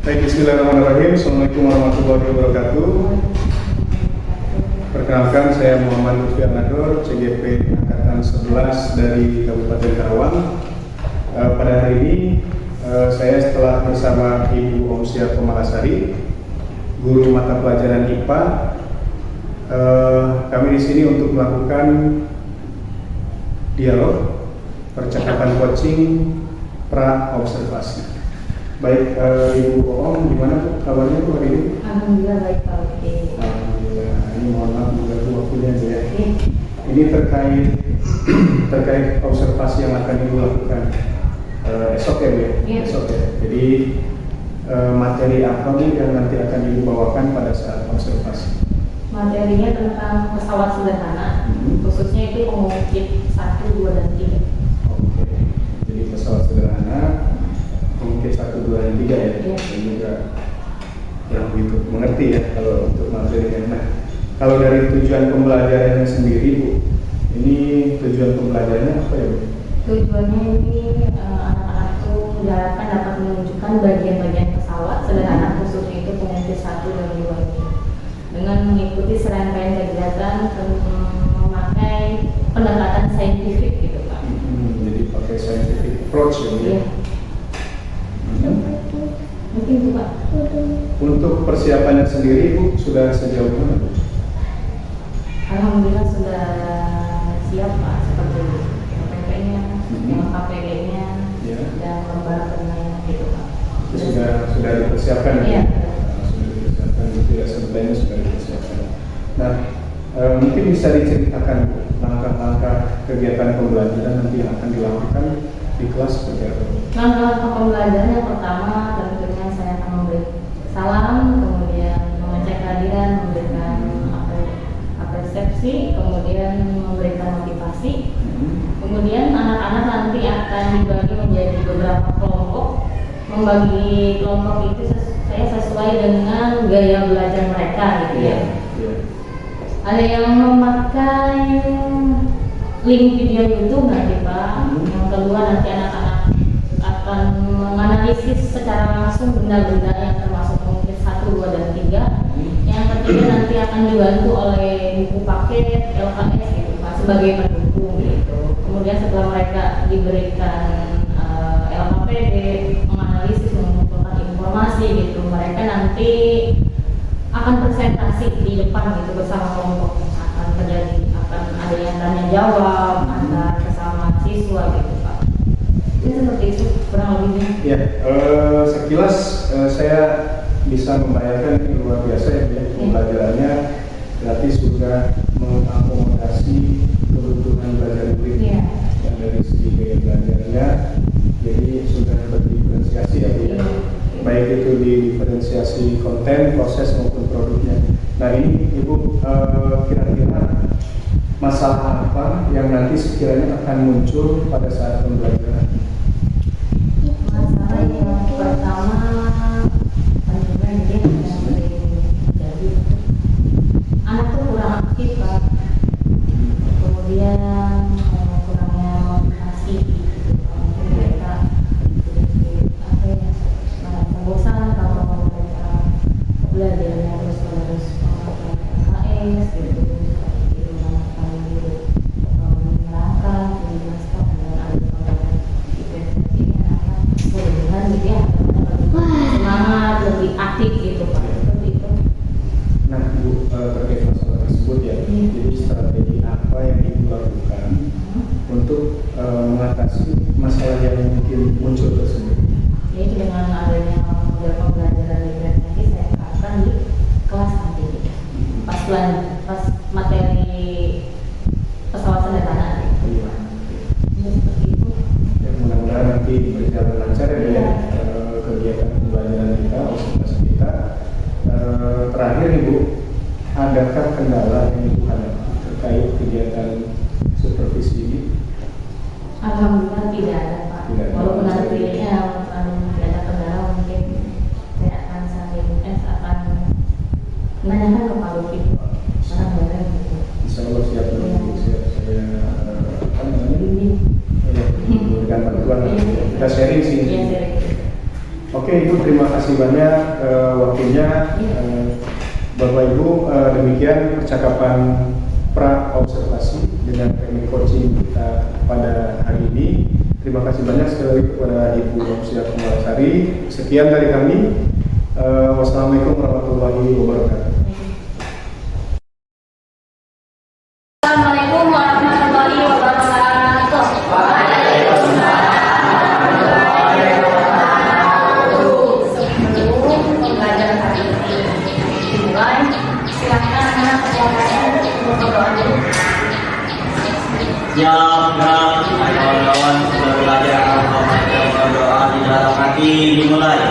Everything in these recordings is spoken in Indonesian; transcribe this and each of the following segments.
Baik, bismillahirrahmanirrahim. Assalamualaikum warahmatullahi wabarakatuh. Perkenalkan, saya Muhammad Lutfi Arnador, CGP Angkatan 11 dari Kabupaten Karawang. Pada hari ini, saya setelah bersama Ibu Omsia Komalasari, guru mata pelajaran IPA, kami di sini untuk melakukan dialog, percakapan coaching, pra-observasi. Baik, Ibu Om, gimana kabarnya Bu hari ini? Alhamdulillah baik Pak Lutfi. Alhamdulillah. Ini mohon maaf mengganggu waktunya ya. Ini terkait observasi yang akan Ibu lakukan esok ya Bu? Esok ya. Jadi materi apa Bu yang nanti akan Ibu bawakan pada saat observasi? Materinya tentang pesawat sederhana, khususnya itu pengungkit 1, 2, dan 3. Oke. Jadi pesawat sederhana, pengungkit 1, 2, dan 3 ya. Dan juga yang begitu mengerti ya kalau untuk materinya. Nah, kalau dari tujuan pembelajarannya sendiri Bu, ini tujuan pembelajarannya apa ya Bu? Tujuannya ini anak-anak itu diharapkan dapat menunjukkan bagian-bagian pesawat sederhana, khususnya itu pengungkit 1 dan 2 ini, dengan mengikuti serangkaian kegiatan memakai pendekatan saintifik gitu Pak. Jadi pakai scientific approach ya Bu? Iya. Mungkin itu Pak. Untuk persiapannya sendiri Bu sudah sejauh mana Bu? Alhamdulillah sudah siap Pak, seperti KPP-nya, KPD-nya, dan lembar penilaian gitu Pak. Sudah dipersiapkan ya? Iya. Sudah dipersiapkan, tidak sebelumnya sudah dipersiapkan. Nah, mungkin bisa diceritakan Bu, langkah-langkah kegiatan pembelajaran nanti yang akan dilakukan di kelas seperti apa? Langkah pembelajaran yang pertama tentunya saya akan memberi salam, kemudian mengecek kehadiran, memberikan persepsi, kemudian memberikan motivasi. Kemudian anak-anak nanti akan dibagi menjadi beberapa kelompok. Membagi kelompok itu saya sesuai dengan gaya belajar mereka gitu ya. Ada yang memakai link video YouTube nanti Pak. Yang kedua nanti anak-anak akan menganalisis secara langsung benda-benda yang termasuk mungkin 1, 2, dan 3. Yang ketiga nanti akan dibantu oleh buku paket LKS gitu Pak sebagai pendukung gitu. Kemudian setelah mereka diberikan LKPD, menganalisis, mengumpulkan informasi gitu, mereka nanti akan presentasi di depan gitu bersama kelompok. Akan ada yang tanya jawab antar sesama siswa gitu Pak. Ini seperti itu kurang lebihnya. Ya, sekilas saya bisa membayangkan ini luar biasa ya pembelajarannya, berarti sudah mengakomodasi kebutuhan belajar murid yang dari segi gaya belajarnya, jadi sudah berdiferensiasi ya Bu, baik itu di diferensiasi konten, proses maupun produknya. Nah ini Ibu kira-kira masalah apa yang nanti sekiranya akan muncul pada saat pembelajaran? Masalah yang pertama anak tuh kurang aktif Pak, kemudian kurangnya motivasi gitu. Mungkin mereka merasa bosan kalau mereka belajarnya terus memakai KS gitu, seperti itu menerangkan, menjelaskan dengan ada diferensiasinya apa mudah-mudahan gitu ya, semangat lebih aktif gitu Pak. Nah Bu, terkait masalah tersebut ya, jadi strategi apa yang Ibu lakukan untuk mengatasi masalah yang mungkin muncul tersebut? Yaitu dengan adanya model pembelajaran diferensiasi saya terapkan di kelas nanti pas materi pesawat sederhana gitu. Seperti itu. Ya, mudah-mudahan nanti berjalan lancar ya kegiatan pembelajaran kita, observasi kita. Terakhir Ibu, adakah kendala yang Ibu hadapi terkait kegiatan supervisi ini? Alhamdulillah tidak ada Pak. Walaupun nantinya tidak ada kendala, mungkin saya akan menanyakan ke Pak Lutfi barang-barang gitu. Insya Allah siap saya memberikan bantuan. Kita sharing sih. Iya, sharing. Oke Ibu, terima kasih. kasih banyak waktunya. Bapak Ibu, demikian percakapan pra observasi dengan teknik coaching kita pada hari ini. Terima kasih banyak sekali lagi kepada Ibu Rosia Kumalasari. Sekian dari kami. Wassalamualaikum warahmatullahi wabarakatuh. Assalamualaikum warahmatullahi wabarakatuh. Sebelum pembelajaran hari ini dimulai, silakan anak silakan berdoa dulu. Ya benar, kawan-kawan sudah belajar berdoa di dalam hati dimulai.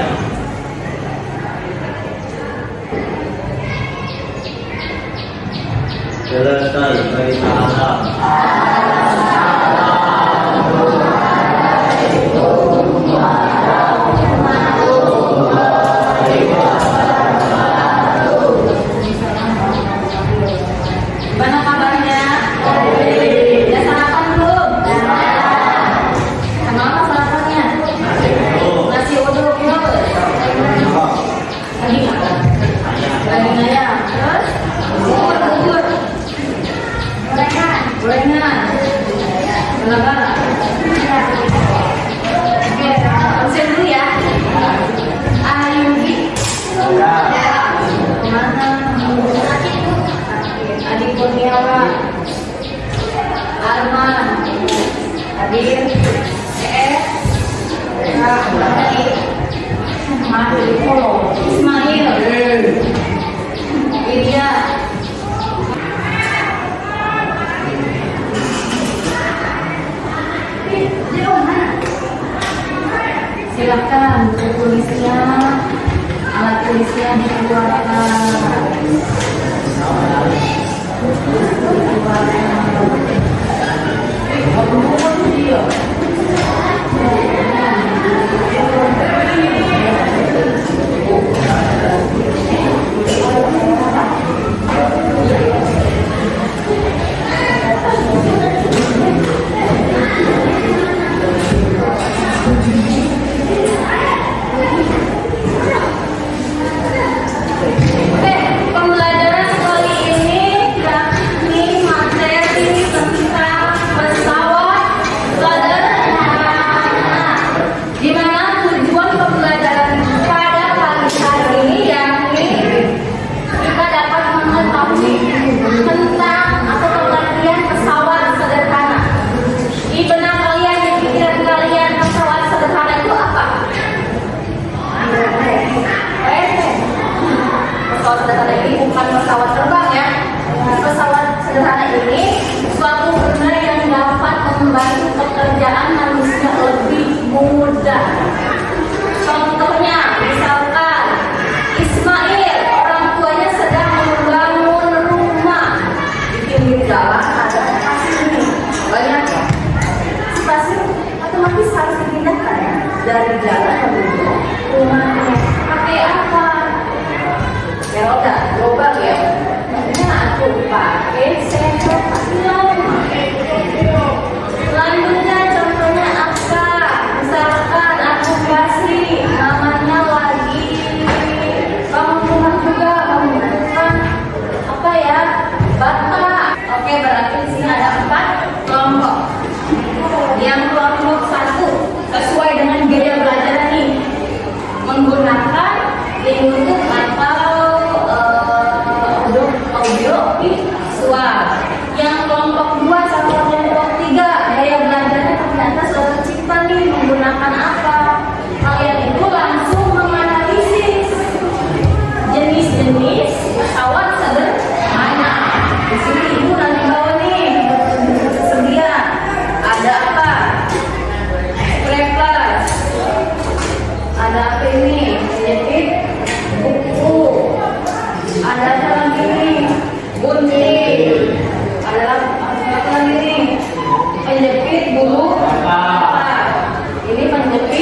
Selesai berita alam. Gimana kabarnya? Udah sarapan belum? Sama apa sarapannya? Nasi uduk berapa? Daging apa? Daging ayam. Terus? Bubur. Gorengan. Bala-bala. Oke, absen dulu ya. Ayugi. Kemana? Adik Kurniawan, Arman, Hadir, Ismail, Widya. Silakan buku tulisnya, alat tulisnya dikeluarkan. Pembelajaran kali ini yakni materi tentang pesawat sederhana, di mana tujuan pembelajaran pada pagi hari ini yakni kita dapat mengetahui tentang atau pengertian pesawat sederhana. Di benak kalian, di pikiran kalian, pesawat sederhana itu apa? Pesawat sederhana ini bukan pesawat terbang ya. Pesawat sederhana ini suatu benda yang dapat membantu pekerjaan manusia lebih mudah. Contohnya, misalkan Ismail, orang tuanya sedang membangun rumah. Di pinggir jalan ada stasiun ini. Banyak ya. Stasiun otomatis harus dipindahkan ya dari jalan menuju rumahnya. Pakai apa? Ya roda, lubang ya. Nah, aku pakai sendok silang. Selanjutnya contohnya apa? Misalkan aku kasih namanya lagi bangun rumah juga, bangun apa ya? Bata. Oke, berarti di sini ada 4 kelompok. Yang kelompok 1 sesuai dengan gaya belajar ini menggunakan lingkup atau audio visual. Yang kelompok 2 sama kelompok 3 gaya belajarnya ternyata sudah tercipta nih menggunakan apa? Kalian itu langsung menganalisis jenis-jenis pesawat sederhana. Di sini ibu nanti bawa nih tersedia. Ada apa? Flappers. Ada apa ini? Jepit buku. Ada apa lagi nih? Gunting. Ada apa lagi nih? Penjepit bulu. Ini penjepit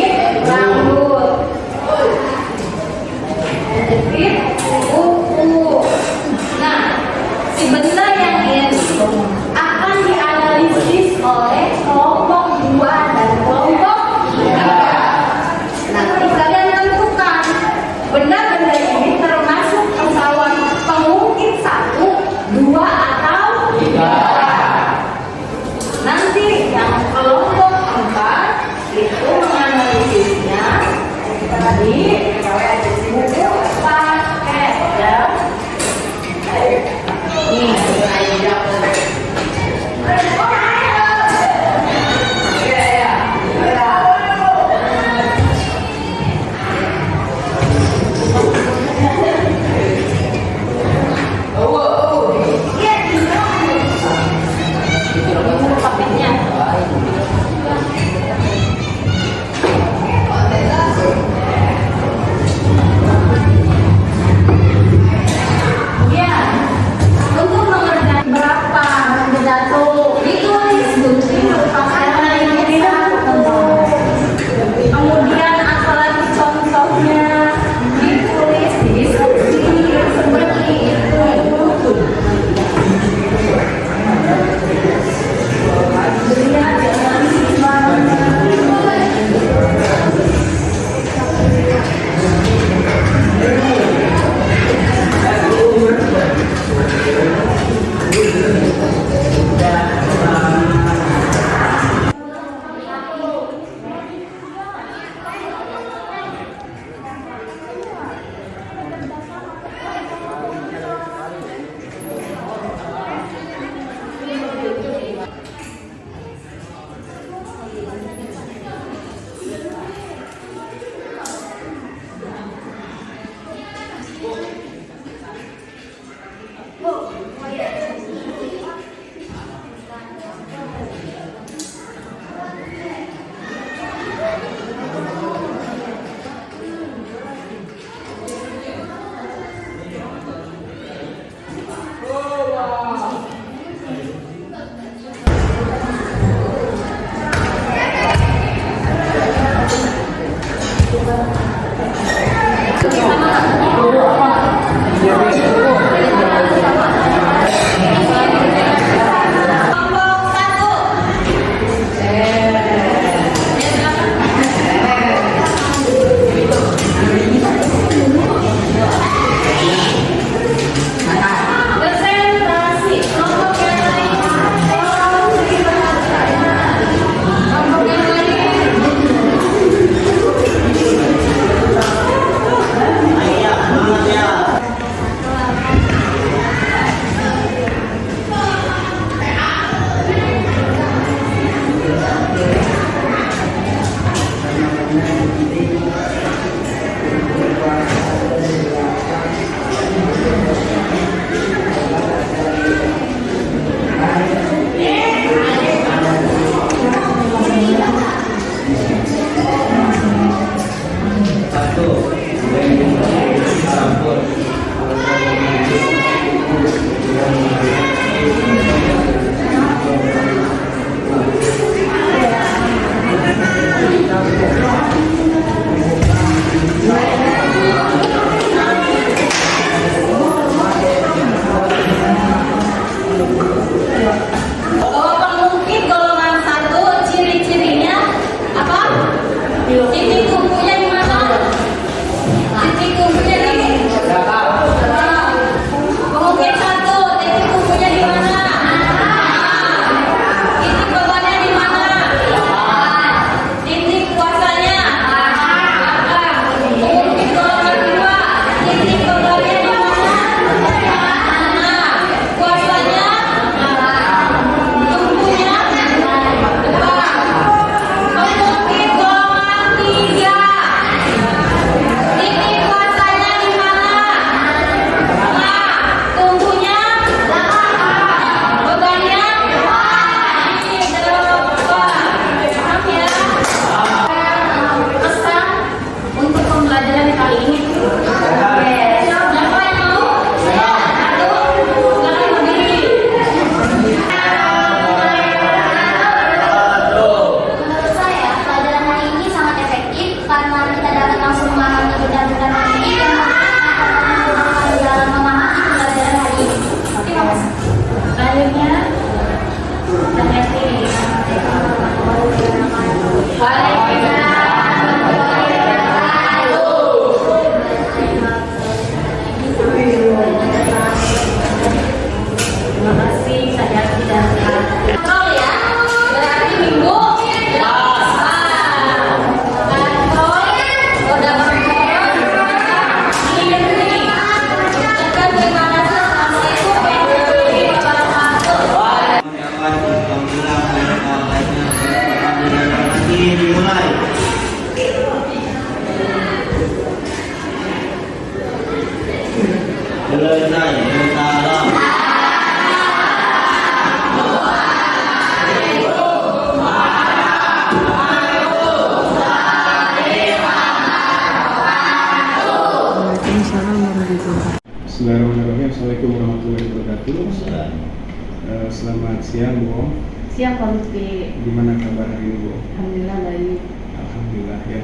wabarakatuh. Selamat siang Bu Om. Siang Pak Lutfi. Gimana kabar hari ini Bu? Alhamdulillah baik. Alhamdulillah ya.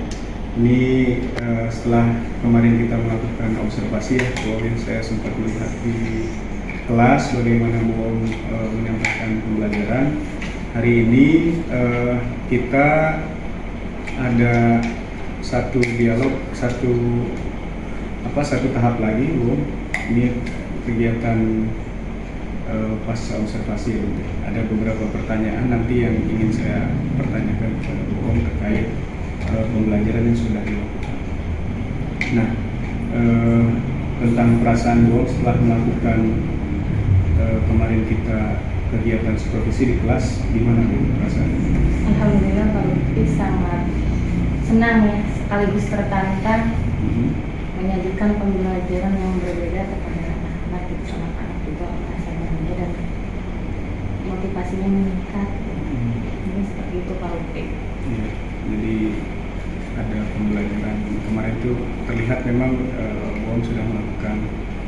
Ini setelah kemarin kita melakukan observasi ya Bu Om, saya sempat melihat di kelas bagaimana Bu Om menyampaikan pembelajaran. Hari ini kita ada satu dialog, satu tahap lagi Bu Om. Ini kegiatan pasca observasi ya, ada beberapa pertanyaan nanti yang ingin saya pertanyakan kepada Bu Om terkait pembelajaran yang sudah dilakukan. Nah, tentang perasaan Bu Om setelah melakukan kemarin kita kegiatan supervisi di kelas, gimana Bu perasaan? Alhamdulillah Pak Lutfi sangat senang ya, sekaligus tertantang menyajikan pembelajaran yang berbeda kepada anak-anak gitu. Anak-anak juga merasa berbeda dan motivasinya meningkat. Jadi seperti itu Pak Lutfi. Ya, jadi ada pembelajaran kemarin itu terlihat memang Bu Om sudah melakukan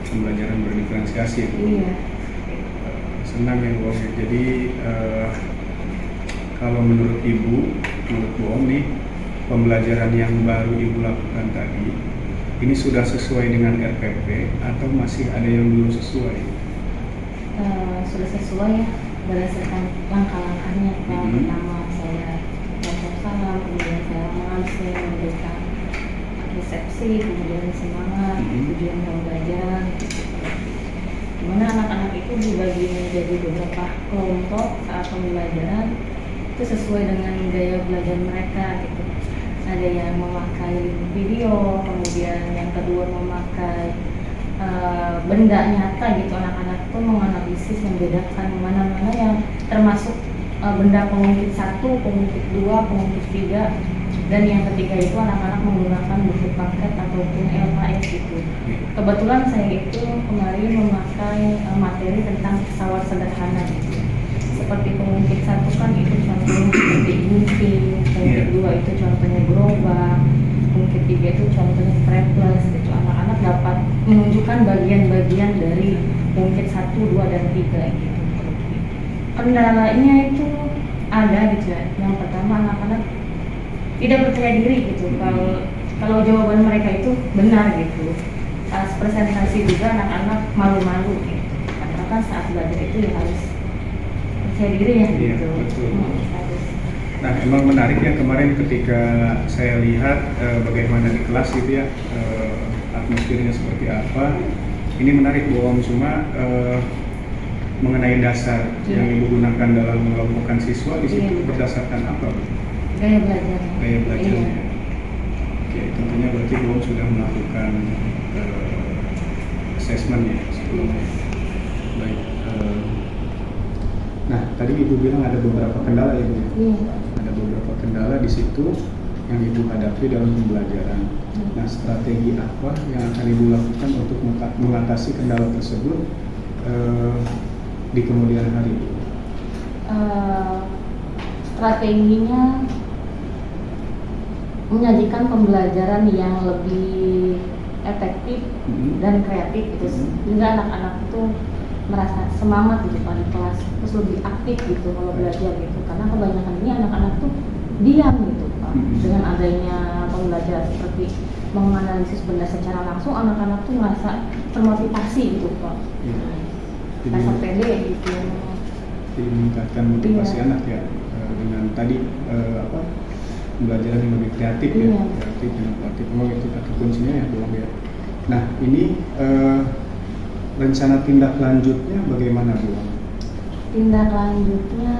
pembelajaran berdiferensiasi. Iya. Senang ya Bu Om. Jadi kalau menurut Bu Om nih, pembelajaran yang baru Ibu lakukan tadi ini sudah sesuai dengan RPP atau masih ada yang belum sesuai? Sudah sesuai ya, berdasarkan langkah-langkahnya. Pertama saya baca salam, kemudian saya mengansir, memberikan resepsi, kemudian semangat, tujuan pembelajaran. Dimana anak-anak itu dibagi menjadi beberapa kelompok saat pembelajaran itu sesuai dengan gaya belajar mereka gitu. Ada yang memakai video, kemudian yang kedua memakai benda nyata gitu. Anak-anak itu menganalisis, membedakan mana-mana yang termasuk benda pengungkit 1, pengungkit 2, pengungkit 3, dan yang ketiga itu anak-anak menggunakan buku paket ataupun LKS gitu. Kebetulan saya itu kemarin memakai materi tentang pesawat sederhana gitu. Seperti pengungkit 1 kan itu contohnya seperti gunting, pengungkit 2 itu contohnya gerobak, pengungkit 3 itu contohnya strapless gitu. Anak-anak dapat menunjukkan bagian-bagian dari pengungkit 1, 2, dan 3 gitu. Kendalanya itu ada gitu ya. Yang pertama anak-anak tidak percaya diri gitu. Kalau jawaban mereka itu benar gitu. Pas presentasi juga anak-anak malu-malu gitu. Karena kan saat belajar itu ya harus percaya diri ya Iya, gitu. betul. Harus. Nah, emang menarik ya kemarin ketika saya lihat bagaimana di kelas gitu ya, atmosfernya seperti apa. Ini menarik Bu Om, cuma mengenai dasar yang Ibu gunakan dalam mengelompokkan siswa di situ berdasarkan apa Bu? Gaya belajar. Gaya belajarnya. Iya. Oke, tentunya berarti Bu Om sudah melakukan assessment ya sebelumnya. Baik. Nah, tadi Ibu bilang ada beberapa kendala ya Bu? Iya. Ada beberapa kendala di situ yang Ibu hadapi dalam pembelajaran. Nah, strategi apa yang akan Ibu lakukan untuk mengatasi kendala tersebut di kemudian hari? Strateginya menyajikan pembelajaran yang lebih efektif dan kreatif gitu, sehingga anak-anak itu merasa semangat gitu di kelas, terus lebih aktif gitu kalau belajar gitu. Karena kebanyakan ini anak-anak tuh diam gitu Pak. Dengan adanya pembelajaran seperti menganalisis benda secara langsung, anak-anak tuh merasa termotivasi gitu Pak. Rasa pede gitu. Jadi meningkatkan motivasi anak ya dengan tadi pembelajaran yang lebih kreatif ya, kreatif dan kreatif. Memang itu kata kuncinya ya Bu Om ya. Nah, ini rencana tindak lanjutnya bagaimana Bu Om? Tindak lanjutnya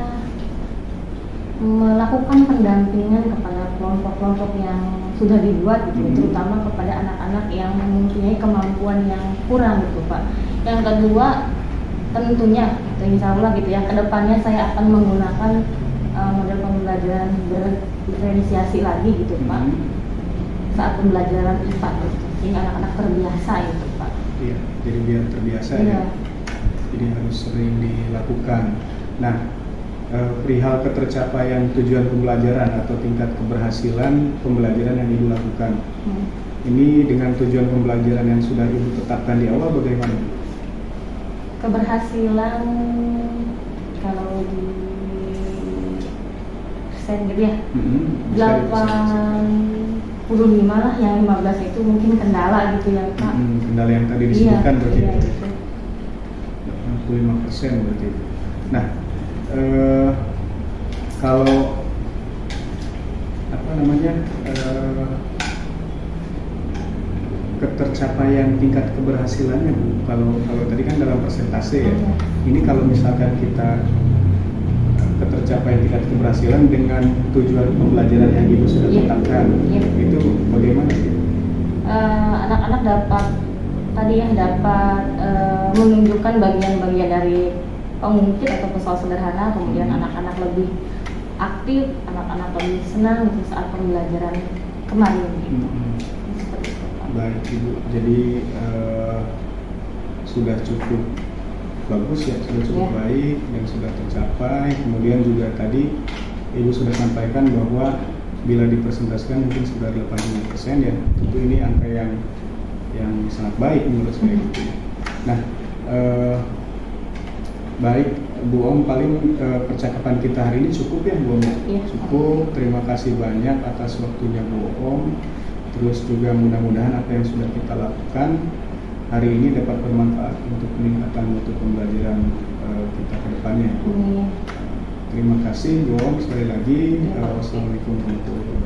melakukan pendampingan kepada kelompok-kelompok yang sudah dibuat gitu, terutama kepada anak-anak yang mempunyai kemampuan yang kurang gitu Pak. Yang kedua tentunya insya Allah gitu ya, kedepannya saya akan menggunakan model pembelajaran berdiferensiasi lagi gitu Pak, saat pembelajaran IPA gitu, sehingga anak-anak terbiasa gitu Pak. Iya, jadi biar terbiasa ya. Jadi harus sering dilakukan. Nah, perihal ketercapaian tujuan pembelajaran atau tingkat keberhasilan pembelajaran yang Ibu lakukan, ini dengan tujuan pembelajaran yang sudah Ibu tetapkan di awal bagaimana? keberhasilan kalau di persen gitu ya, Bisa dipersen. 85 lah, yang 15 itu mungkin kendala gitu ya Kak. Kendala yang tadi disebutkan berarti iya, itu. gitu. 85% berarti. Nah, kalau apa namanya ketercapaian tingkat keberhasilannya Bu, kalau tadi kan dalam persentase ya. Iya. Ini kalau misalkan kita ketercapaian tingkat keberhasilan dengan tujuan pembelajaran yang Ibu sudah Iya. tetapkan, Iya. itu bagaimana sih? Anak-anak dapat tadi ya menunjukkan bagian-bagian dari pengungkit atau soal sederhana, kemudian anak-anak lebih aktif, anak-anak lebih senang gitu saat pembelajaran kemarin gitu. Seperti itu, Pak. Baik Ibu, jadi sudah cukup bagus ya, sudah cukup Ya. baik dan sudah tercapai. Kemudian juga tadi Ibu sudah sampaikan bahwa bila dipresentasikan mungkin sudah 85% ya. Tentu ini angka yang sangat baik menurut saya gitu ya. Nah, baik Bu Om, paling percakapan kita hari ini cukup ya Bu Om? Iya. Cukup. Terima kasih banyak atas waktunya Bu Om. Terus juga mudah-mudahan apa yang sudah kita lakukan hari ini dapat bermanfaat untuk peningkatan mutu pembelajaran kita ke depannya. Ini Terima kasih Bu Om sekali lagi. Terima kasih. Wassalamualaikum warahmatullahi wabarakatuh.